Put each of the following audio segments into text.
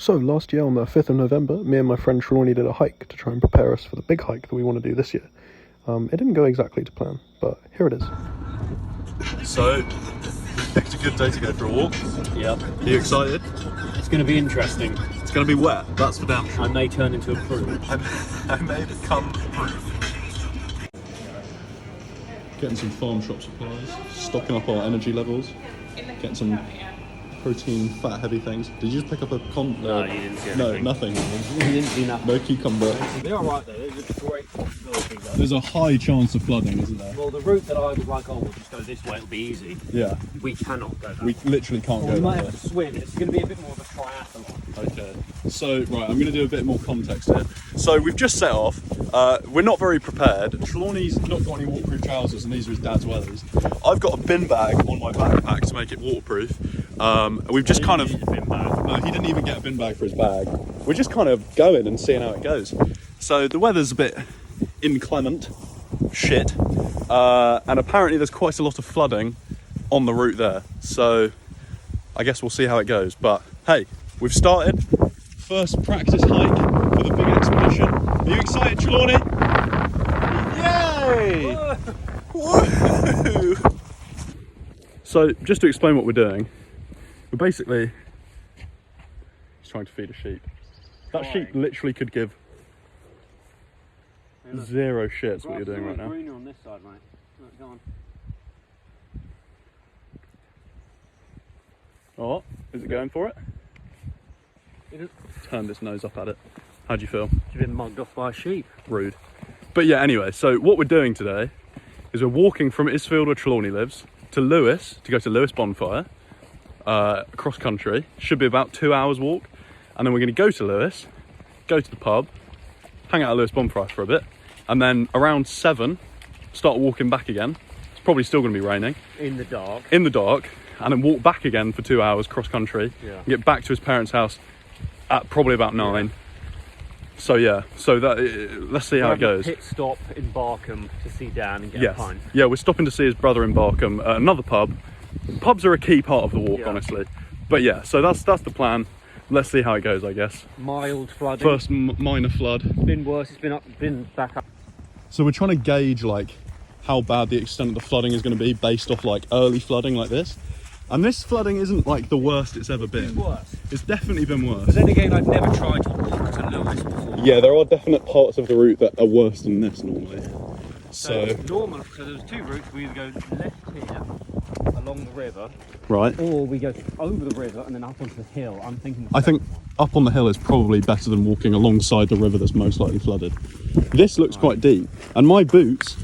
So last year on the 5th of November, me and my friend Trelawny did a hike to try and prepare us for the big hike that we want to do this year. It didn't go exactly to plan, but here it is. So, picked a good day to go for a walk. Yep. Are you excited? It's going to be interesting. It's going to be wet, that's for damn sure. I may turn into a fruit. I may become proof. Getting some farm shop supplies, stocking up our energy levels, getting some protein, fat, heavy things. Did you just pick up a No, you didn't see anything. No, nothing. You didn't see nothing. No cucumber. They're alright though, there's a great possibility though. There's a high chance of flooding, isn't there? Well, the route that I was like, oh, we'll just go this way, it'll be easy. Yeah. We cannot go that way. We literally can't go We might that have way. to swim. It's going to be a bit more of a triathlon. Okay, so right, I'm going to do a bit more context here. So we've just set off. We're not very prepared. Trelawny's not got any waterproof trousers, and these are his dad's wellies. I've got a bin bag on my backpack to make it waterproof. We've just kind of. No, he didn't even get a bin bag for his bag. We're just kind of going and seeing how it goes. So the weather's a bit inclement, shit, and apparently there's quite a lot of flooding on the route there. So I guess we'll see how it goes. But hey, we've started. First practice hike for the big expedition. Are you excited, Trelawny? Yay! Woo! So, just to explain what we're doing, we're basically just trying to feed a sheep. That sheep literally could give zero shits what you're doing right now. Greener on this side, mate. Right, go on. Oh, is it going for it? Turned its nose up at it. How do you feel? You've been mugged off by a sheep. Rude. But yeah, anyway, so what we're doing today is we're walking from Isfield, where Trelawny lives, to Lewis, to go to Lewis Bonfire, cross country. Should be about 2 hours walk. And then we're going to go to Lewis, go to the pub, hang out at Lewis Bonfire for a bit, and then around 7, start walking back again. It's probably still going to be raining. In the dark. In the dark, and then walk back again for 2 hours cross country, Yeah. get back to his parents' house at probably about 9. So yeah, so that let's see how it goes. Pit stop in Barkham to see Dan and get a pint. Yeah, we're stopping to see his brother in Barkham at another pub. Pubs are a key part of the walk, Yeah. honestly. But yeah, so that's the plan. Let's see how it goes, I guess. Mild flooding. First minor flood. It's been worse. It's been back up. So we're trying to gauge like how bad the extent of the flooding is going to be based off like early flooding like this. And this flooding isn't like the worst it's ever been. It's worse. It's definitely been worse. But then again, I've never tried to walk to Lewis before. Yeah, there are definite parts of the route that are worse than this normally. So there's two routes. We either go left here along the river, right. or we go over the river and then up onto the hill. I think up on the hill is probably better than walking alongside the river that's most likely flooded. This looks quite deep, and my boots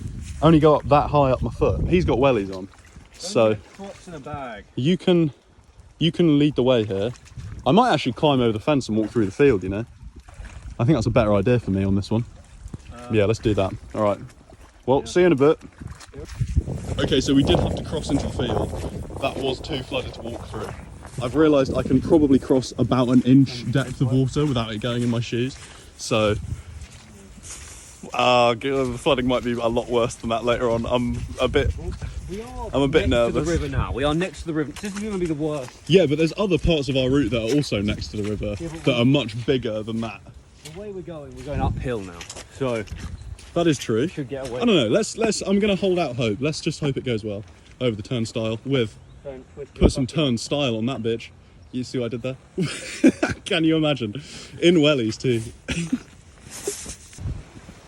only go up that high up my foot. He's got wellies on, so Crocs in a bag. you can lead the way here. I might actually climb over the fence and walk through the field, you know. I think that's a better idea for me on this one. Yeah, let's do that. All right. Well, see you in a bit. Okay, so we did have to cross into the field. That was too flooded to walk through. I've realised I can probably cross about an inch depth of water without it going in my shoes. So the flooding might be a lot worse than that later on. I'm a bit nervous. Next to the river now. We are next to the river. This is going to be the worst. Yeah, but there's other parts of our route that are also next to the river that are much bigger than that. The way we're going uphill now. So that is true. should get away. I don't know. Let's. I'm going to hold out hope. Let's just hope it goes well over the turnstile with. Put some turnstile on that bitch. You see what I did there? Can you imagine? In wellies too.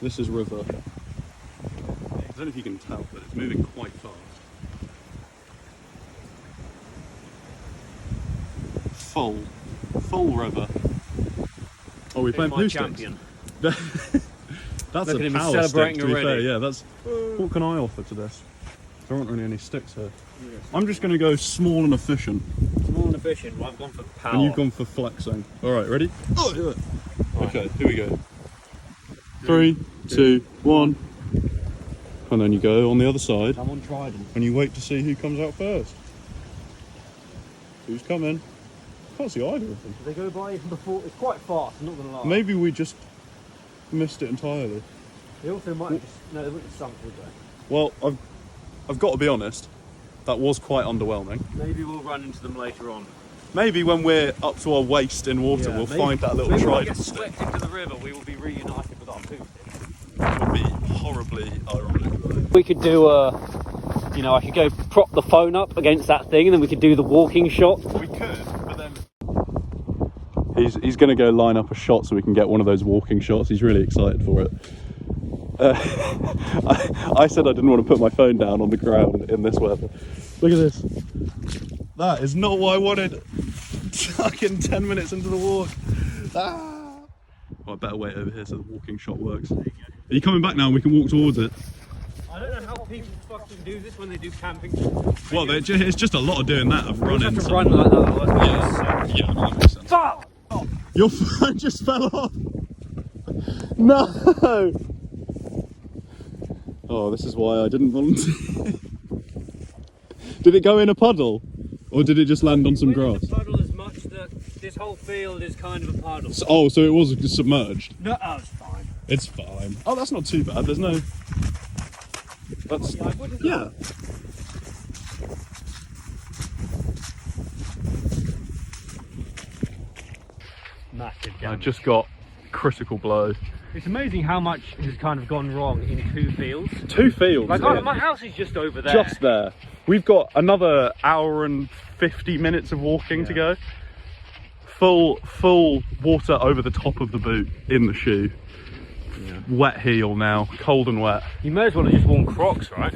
This is river. I don't know if you can tell, but it's moving quite fast. Full river. Oh, we're playing poo sticks. That's Look at a him, power he's stick, celebrating to be already. fair. Yeah, that's. What can I offer to this? There aren't really any sticks here. I'm just going to go small and efficient. Small and efficient. Well, I've gone for power. And you've gone for flexing. All right, ready? Oh, do it. Okay, here we go. 3, 2, 1. And then you go on the other side. I'm on Trident. And you wait to see who comes out first. Who's coming? Can't see either of them. They go by before. It's quite fast. I'm not going to lie. Maybe we just missed it entirely. They also might have just. No, they wouldn't have sunk, would they? Well, I've got to be honest. That was quite underwhelming. Maybe we'll run into them later on. maybe when we're up to our waist in water, Yeah, we'll maybe- find that little maybe when we trident get stick. swept into the river, we will be reunited with our food. Which would be horribly ironic. We could do you know, I could go prop the phone up against that thing, and then we could do the walking shot. We could, but then he's going to go line up a shot so we can get one of those walking shots. He's really excited for it. I said I didn't want to put my phone down on the ground in this weather. Look at this. That is not what I wanted. Fucking 10 minutes into the walk. Ah. Well, I better wait over here so the walking shot works. Are you coming back now and we can walk towards it? I don't know how people fucking do this when they do camping. Well, it's just a lot of doing that, of running. To run like that. Yeah, that makes sense. Fuck! Your phone just fell off. No. Oh, this is why I didn't volunteer. Did it go in a puddle, or did it just land on some grass? The puddle as much that this whole field is kind of a puddle. So it was submerged. No, oh, it's fine. It's fine. Oh, that's not too bad. There's no. That's yeah. Massive I damage. just got critical blow. It's amazing how much has kind of gone wrong in 2 fields. 2 fields. Like, yeah. my house is just over there. Just there. We've got another hour and 50 minutes of walking to go. Full water over the top of the boot, in the shoe. Yeah. Wet heel now, cold and wet. You may as well have just worn Crocs, right?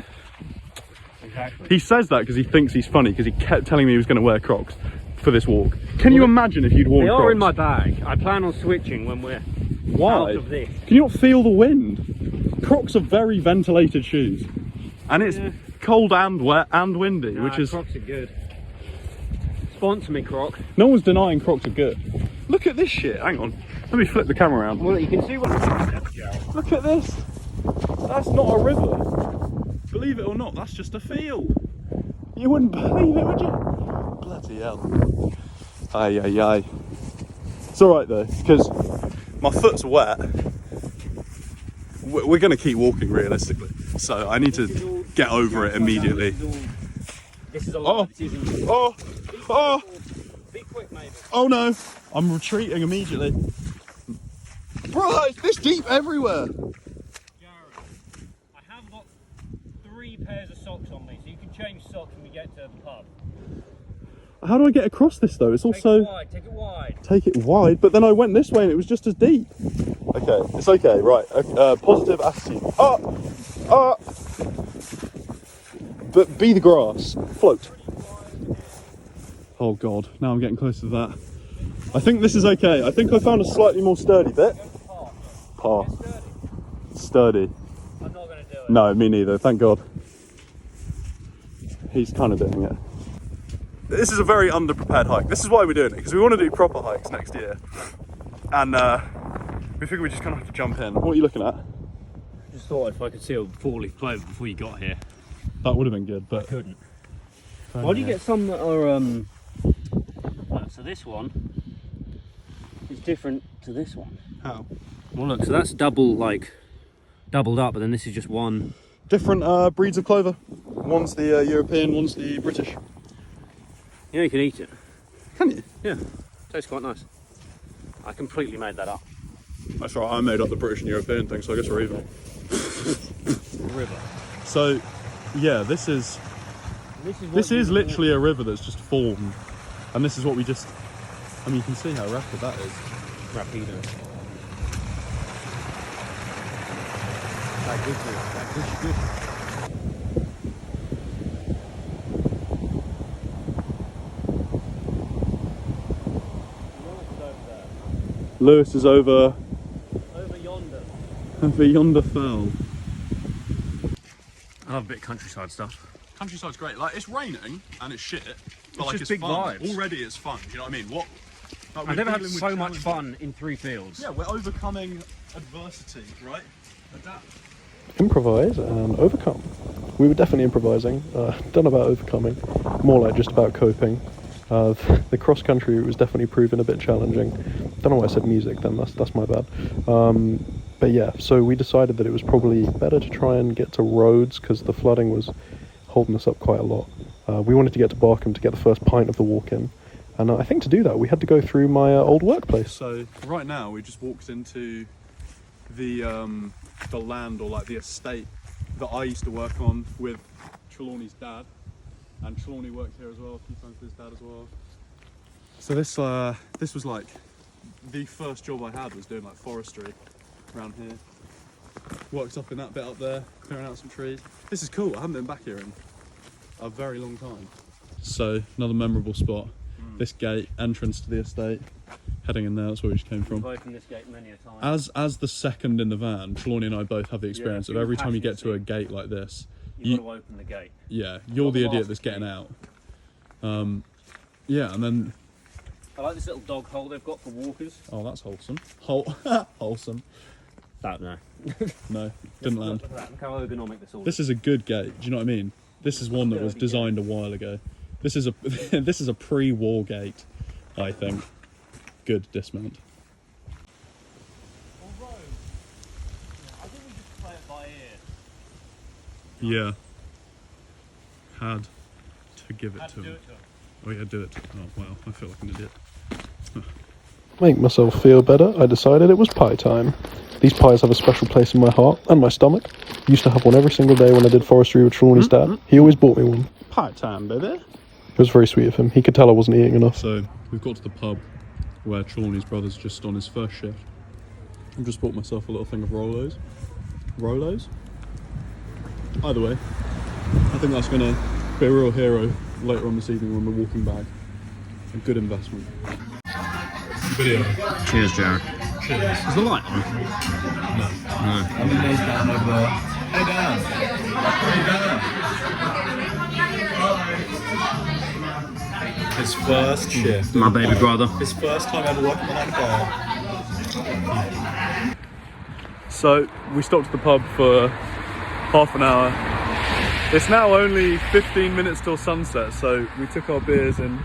Exactly. He says that because he thinks he's funny, because he kept telling me he was going to wear Crocs for this walk. Can you imagine if you'd worn They Crocs? are in my bag. I plan on switching when we're Why? out of this. Can you not feel the wind? Crocs are very ventilated shoes. And it's cold and wet and windy, Nah, which is... Crocs are good. Sponsor me, Crocs. No one's denying Crocs are good. Look at this shit, hang on. Let me flip the camera around. Well, you can see what... Look at this. That's not a river. Believe it or not, that's just a field. You wouldn't believe it, would you? Bloody hell. Aye, aye, aye. It's alright though, because my foot's wet. We're going to keep walking realistically. So I need to get over it immediately. This is a lot. Oh, Be quick, mate. oh no. I'm retreating immediately. Bro, it's this deep everywhere. Jared, I have got 3 pairs of socks on me, so you can change socks when we get to the pub. How do I get across this though? It's Take also... it wide, take it wide. Take it wide, but then I went this way and it was just as deep. Okay, it's okay, right. Positive attitude. But be the grass. Float. Oh god, now I'm getting close to that. I think this is okay. I think I found a slightly more sturdy bit. Par. Sturdy. I'm not going to do it. No, me neither, thank god. He's kind of doing it. This is a very underprepared hike. This is why we're doing it, because we want to do proper hikes next year. And we figure we just kind of have to jump in. What are you looking at? Just thought if I could see a 4-leaf clover before you got here. That would have been good, but... Couldn't. Why do you get some that are look, so this one is different to this one. How? Well look, so that's doubled up, but then this is just one. Different breeds of clover. One's the European, one's the British. You know you can eat it. Can you? Yeah. Tastes quite nice. I completely made that up. That's right, I made up the British and European thing, so I guess we're even. River. So, yeah, this is literally a river that's just formed. And this is what we just... I mean, you can see how rapid that is. Rapido. That gives you good. Lewis is over yonder. yonder fell. I love a bit of countryside stuff. Countryside's great. Like, it's raining and it's shit, but just big fun. vibes. Already it's fun. You know what I mean? Like, I've never had dealing with so much challenges. fun in 3 fields. Yeah, we're overcoming adversity, right? Adapt. Improvise and overcome. We were definitely improvising. Don't know about overcoming. More like just about coping. The cross country was definitely proving a bit challenging. Don't know why I said music then. That's my bad. But yeah, so we decided that it was probably better to try and get to roads because the flooding was holding us up quite a lot. We wanted to get to Barkham to get the first pint of the walk in, And I think to do that, we had to go through my old workplace. So right now we just walked into the land, or like the estate that I used to work on with Trelawny's dad, and Trelawny worked here as well a few times with his dad as well. So this was like the first job I had, was doing like forestry around here. Worked up in that bit up there, clearing out some trees. This is cool. I haven't been back here in a very long time. So another memorable spot. This gate, entrance to the estate, heading in there. That's where we just came from. We've opened this gate many a time. As the second in the van, Trelawny and I both have the experience of every time you get to a gate like this, You've got to open the gate. yeah, you're the idiot that's getting out. Yeah, and then I like this little dog hole they've got for walkers. oh, that's wholesome. Wholesome. That no. No, didn't land. Look at that. Look how ergonomic this all is. This is a good gate. Do you know what I mean? This is one that was designed a while ago. This is a this is a pre-war gate, I think. Good dismount. Although, I think we just play it by ear. Yeah. Had to give it Had to to do him. it to him. Oh yeah, do it. Oh wow, I feel like an idiot. Make myself feel better, I decided it was pie time. These pies have a special place in my heart and my stomach. Used to have one every single day when I did forestry with Trelawny's dad. He always bought me one. Pie time, baby. It was very sweet of him. He could tell I wasn't eating enough. So we've got to the pub where Trelawny's brother's just on his first shift. I've just bought myself a little thing of Rolos. Rolos? Either way, I think that's gonna be a real hero later on this evening when we're walking back. A good investment. Video. Cheers, Jared. Cheers. Is the light on? No. I'm in those down over there. Hey Dan. Hey Dan. His first shift. My baby brother. His first time ever working on that bar. So we stopped at the pub for half an hour. It's now only 15 minutes till sunset, so we took our beers and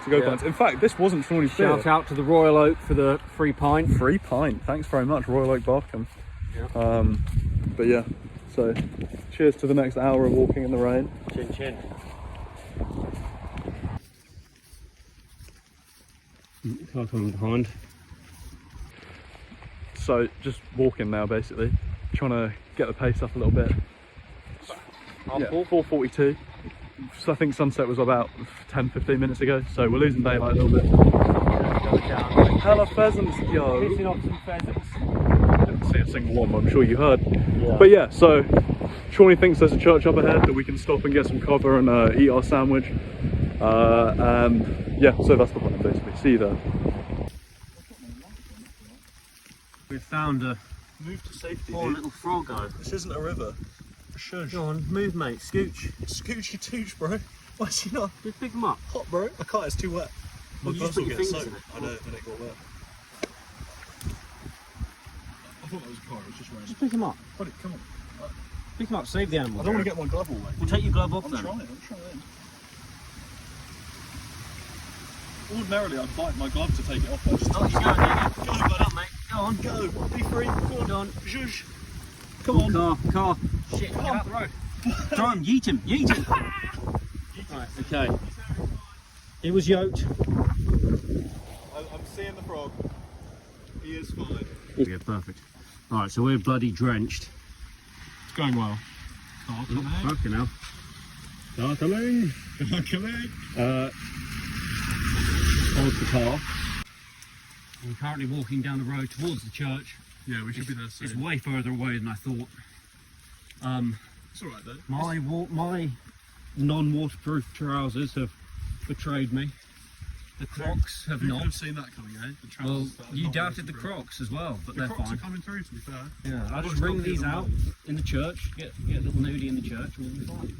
to-go pints. In fact, this wasn't Trelawny's beer. Shout out to the Royal Oak for the free pint. Free pint. Thanks very much, Royal Oak Barkham. Yeah. But yeah, so cheers to the next hour of walking in the rain. Chin chin. Car coming behind. So just walking now, basically, trying to get the pace up a little bit. Yeah, 4:42. So I think sunset was about 10-15 minutes ago, so we're losing daylight a little bit. Hella pheasants, yo. Pissing off some pheasants. Didn't see a single one, but I'm sure you heard. Yeah. But yeah, so Trelawny thinks there's a church up ahead that we can stop and get some cover and eat our sandwich. And yeah, so that's the plan basically. See you there. We've found a Move to safety. poor little froggo. This isn't a river. Shush. Go on, move mate, scooch. Scoochy tooch, bro. Why is he not Just pick him up. hot, bro? I can't, it's too wet. Well, you just put your fingers in it. I know, then it got wet. I thought that was a car, it was just raining. Just pick him up. Buddy, come on. Pick him up, save the animal. I don't want to get my glove all wet. We'll take your glove off I'm then. trying. Ordinarily, I'd bite my glove to take it off. But I just Oh, you go, Nick. Go on, bud. Up, mate. Go on. Go. Be free. Go on. Go on. Zhuzh. Come on. Car. Shit, get out the road. Throw him, yeet him. Right, okay. He was yoked. I'm seeing the frog. He is fine. Yeah, perfect. Alright, so we're bloody drenched. It's going well. Fucking hell. Car coming. Coming. Hold the car. I'm currently walking down the road towards the church. Yeah, we should be there soon. It's way further away than I thought. It's alright though. My non-waterproof trousers have betrayed me. The Crocs have You not. could have seen that coming, eh? The Well, trousers that are you not doubted the waterproof. Crocs as well, but The they're Crocs fine. are coming through, to be fair. Yeah, I'll I've just got wring to these get them out in the church, get a little nudie in the church, and we'll be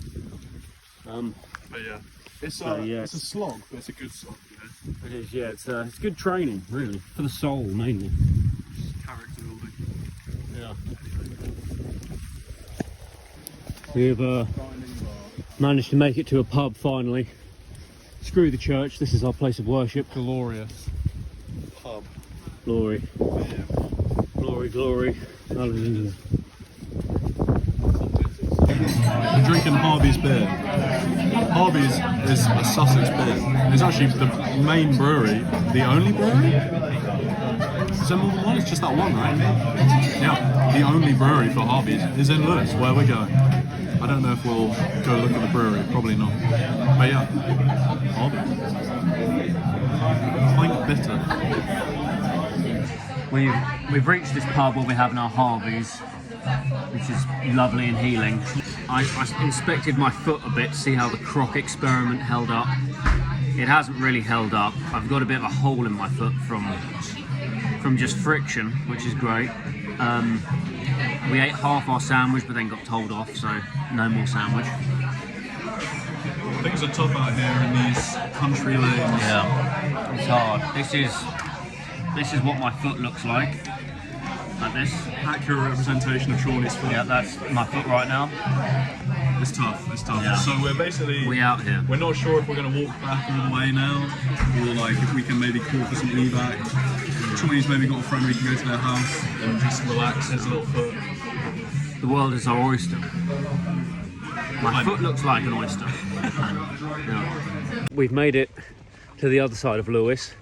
fine. But yeah, it's So, yeah. it's a slog, but it's a good slog, you know. It is, yeah, it's good training, really, for the soul mainly. Character building. Yeah. We've Grinding bar. managed to make it to a pub finally. Screw the church, this is our place of worship. Glorious pub. Glory. Yeah. Glory, glory. Hallelujah. I'm drinking Harvey's beer. Harvey's is a Sussex beer. It's actually the main brewery, the only brewery? Is there more than one? It's just that one, right? Yeah, the only brewery for Harvey's is in Lewis, where we're going. I don't know if we'll go look at the brewery, probably not. But yeah, Harvey's. Pint bitter. We've reached this pub where we're having our Harveys, which is lovely and healing. I inspected my foot a bit to see how the croc experiment held up. It hasn't really held up. I've got a bit of a hole in my foot from just friction, which is great. We ate half our sandwich but then got told off, so no more sandwich. Things are tough out here in these country lanes. Yeah, it's hard. This is what my foot looks like this. Accurate representation of Trelawny's foot. Yeah, that's my foot right now. It's tough, it's tough. Yeah. So we're basically... We out here. We're not sure if we're going to walk back all the way now, or like if we can maybe call for some evac. Trelawny's maybe got a friend we can go to their house and just relax his little foot. The world is our oyster. My foot looks like an oyster. Yeah. We've made it to the other side of Lewis.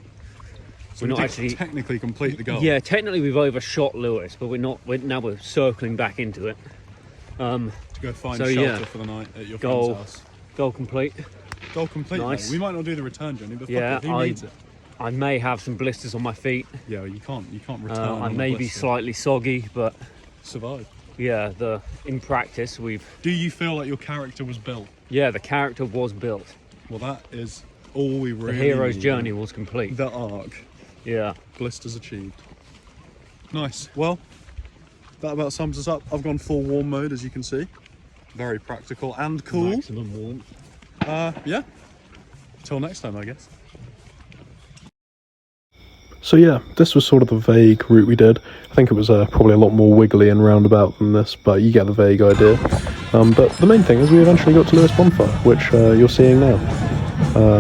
So we're not we actually technically complete the goal. Yeah, technically we've overshot Lewis, but now we're circling back into it. To go find shelter for the night at your friend's house. Goal complete. Goal complete. Nice. Mate. We might not do the return journey, but Yeah, fuck it, who needs it? I may have some blisters on my feet. Yeah, you can't return. I may be slightly soggy, but survive. Yeah, in practice we've. Do you feel like your character was built? Yeah, the character was built. Well, that is all we really. The hero's need. journey was complete. The arc. Yeah. Blisters achieved. Nice. Well, that about sums us up. I've gone full warm mode, as you can see. Very practical and cool. Maximum warmth. Yeah. Till next time, I guess. So yeah, this was sort of the vague route we did. I think it was probably a lot more wiggly and roundabout than this, but you get the vague idea. But the main thing is we eventually got to Lewis Bonfire, which you're seeing now.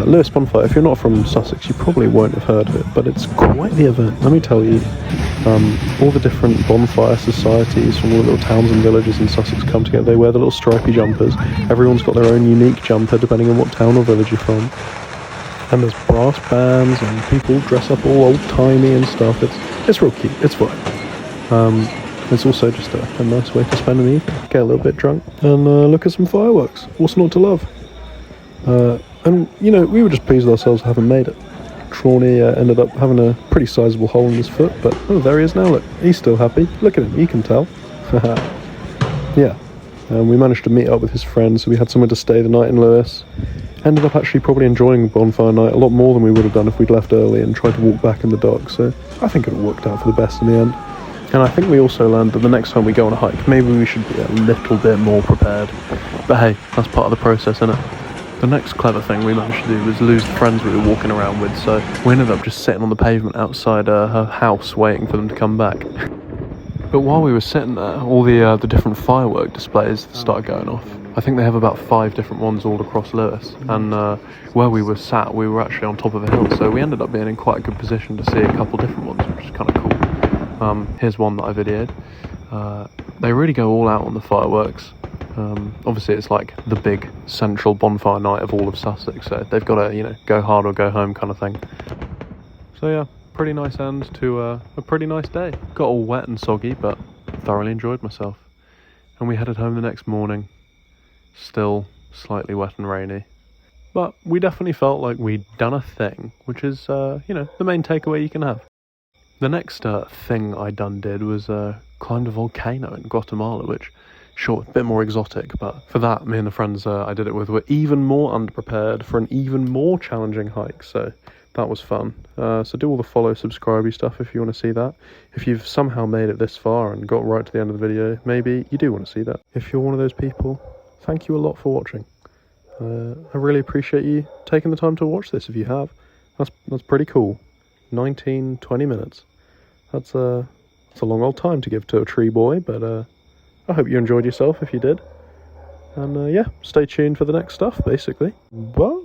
Lewis Bonfire, if you're not from Sussex, you probably won't have heard of it, but it's quite the event, let me tell you. All the different bonfire societies from all the little towns and villages in Sussex come together. They wear the little stripy jumpers. Everyone's got their own unique jumper depending on what town or village you're from. And there's brass bands and people dress up all old-timey and stuff. It's real cute, it's fun. It's also just a nice way to spend an evening. Get a little bit drunk and look at some fireworks. What's not to love? And, you know, we were just pleased with ourselves having made it. Trelawny ended up having a pretty sizable hole in his foot, but oh, there he is now, look. He's still happy. Look at him, you can tell. Yeah. We managed to meet up with his friends, so we had somewhere to stay the night in Lewis. Ended up actually probably enjoying bonfire night a lot more than we would have done if we'd left early and tried to walk back in the dark, so I think it worked out for the best in the end. And I think we also learned that the next time we go on a hike, maybe we should be a little bit more prepared. But hey, that's part of the process, isn't it? The next clever thing we managed to do was lose the friends we were walking around with, so we ended up just sitting on the pavement outside her house waiting for them to come back. But while we were sitting there, all the different firework displays started going off. I think they have about 5 different ones all across Lewis, and where we were sat, we were actually on top of a hill, so we ended up being in quite a good position to see a couple different ones, which is kind of cool. Here's one that I videoed. They really go all out on the fireworks. Obviously it's like the big central bonfire night of all of Sussex, so they've got to, you know, go hard or go home kind of thing. So yeah, pretty nice end to a pretty nice day. Got all wet and soggy, but thoroughly enjoyed myself. And we headed home the next morning, still slightly wet and rainy. But we definitely felt like we'd done a thing, which is, you know, the main takeaway you can have. The next thing I did was climbed a volcano in Guatemala, which, sure, a bit more exotic, but for that, me and the friends I did it with were even more underprepared for an even more challenging hike, so that was fun. So do all the follow, subscribe stuff if you want to see that. If you've somehow made it this far and got right to the end of the video, maybe you do want to see that. If you're one of those people, thank you a lot for watching. I really appreciate you taking the time to watch this if you have. That's pretty cool. 19-20 minutes. That's a long old time to give to a tree boy, but I hope you enjoyed yourself if you did. And yeah, stay tuned for the next stuff, basically. Bye!